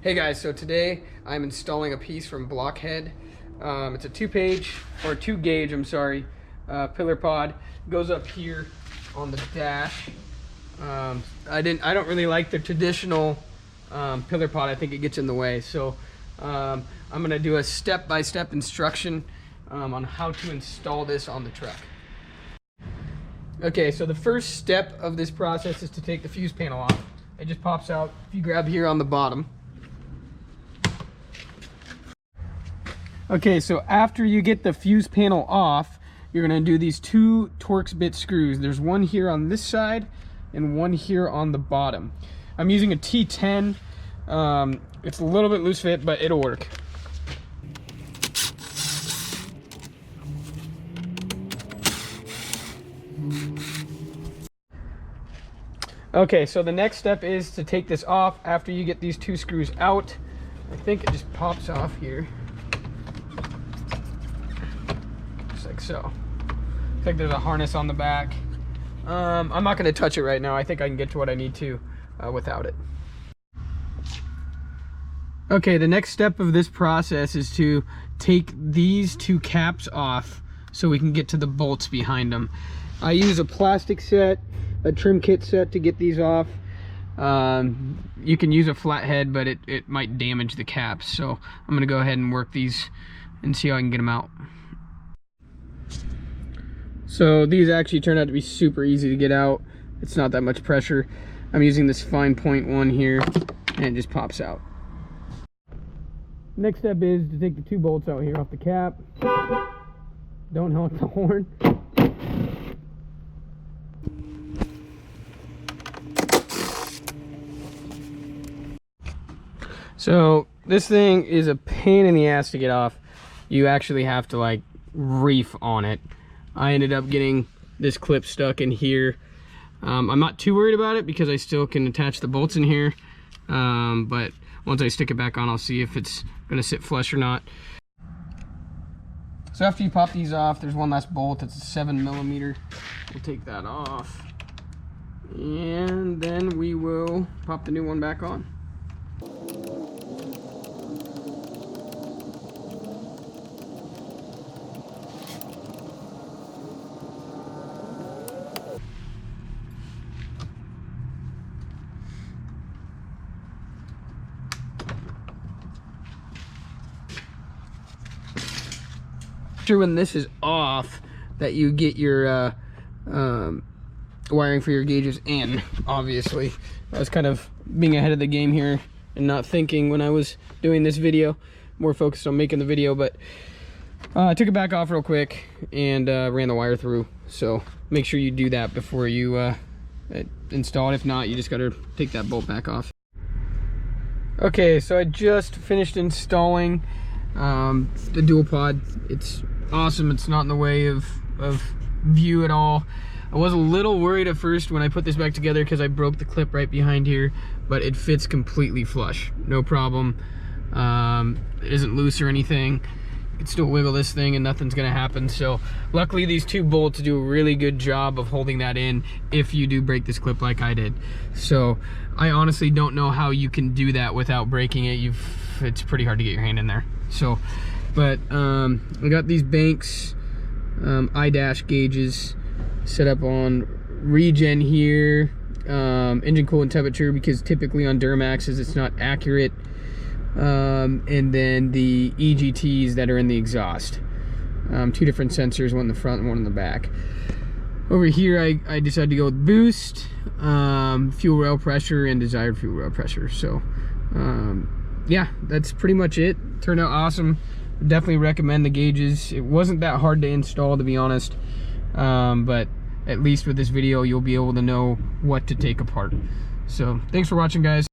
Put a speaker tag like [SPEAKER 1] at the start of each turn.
[SPEAKER 1] Hey guys, so today I'm installing a piece from Block8Head. It's a two gauge, pillar pod. Goes up here on the dash. I don't really like the traditional pillar pod. I think it gets in the way. So I'm gonna do a step-by-step instruction on how to install this on the truck. Okay, so the first step of this process is to take the fuse panel off. It just pops out if you grab here on the bottom. Okay, so after you get the fuse panel off, you're gonna do these two Torx bit screws. There's one here on this side and one here on the bottom. I'm using a T10. It's a little bit loose fit, but it'll work. Okay, so the next step is to take this off after you get these two screws out. I think it just pops off here. So, looks like there's a harness on the back. I'm not going to touch it right now. I think I can get to what I need to without it. Okay, the next step of this process is to take these two caps off so we can get to the bolts behind them. I use a plastic set, a trim kit set to get these off. You can use a flathead, but it might damage the caps. So I'm going to go ahead and work these and see how I can get them out. So these actually turned out to be super easy to get out. It's not that much pressure. I'm using this fine point one here and it just pops out. Next step is to take the two bolts out here off the cap. Don't honk the horn. So this thing is a pain in the ass to get off. You actually have to like reef on it. I ended up getting this clip stuck in here. I'm not too worried about it because I still can attach the bolts in here. But once I stick it back on, I'll see if it's gonna sit flush or not. So after you pop these off, there's one last bolt. It's a 7mm. We'll take that off. And then we will pop the new one back on. When this is off, that you get your wiring for your gauges in. Obviously, I was kind of being ahead of the game here and not thinking when I was doing this video, more focused on making the video, but I took it back off real quick and ran the wire through. So make sure you do that before you install it. If not, you just got to take that bolt back off. Okay, so I just finished installing the dual pod. It's awesome. It's not in the way of view at all. I was a little worried at first when I put this back together because I broke the clip right behind here, but it fits completely flush, no problem. It isn't loose or anything. You can still wiggle this thing and nothing's gonna happen. So luckily these two bolts do a really good job of holding that in if you do break this clip like I did. So I honestly don't know how you can do that without breaking it. It's pretty hard to get your hand in there. So, but I got these Banks iDash gauges set up on regen here, engine coolant temperature, because typically on Duramaxes it's not accurate, and then the EGTs that are in the exhaust. Two different sensors, one in the front and one in the back. Over here I decided to go with boost, fuel rail pressure, and desired fuel rail pressure. So yeah, that's pretty much it. Turned out awesome. Definitely recommend the gauges. It wasn't that hard to install, to be honest, but at least with this video you'll be able to know what to take apart. So thanks for watching, guys.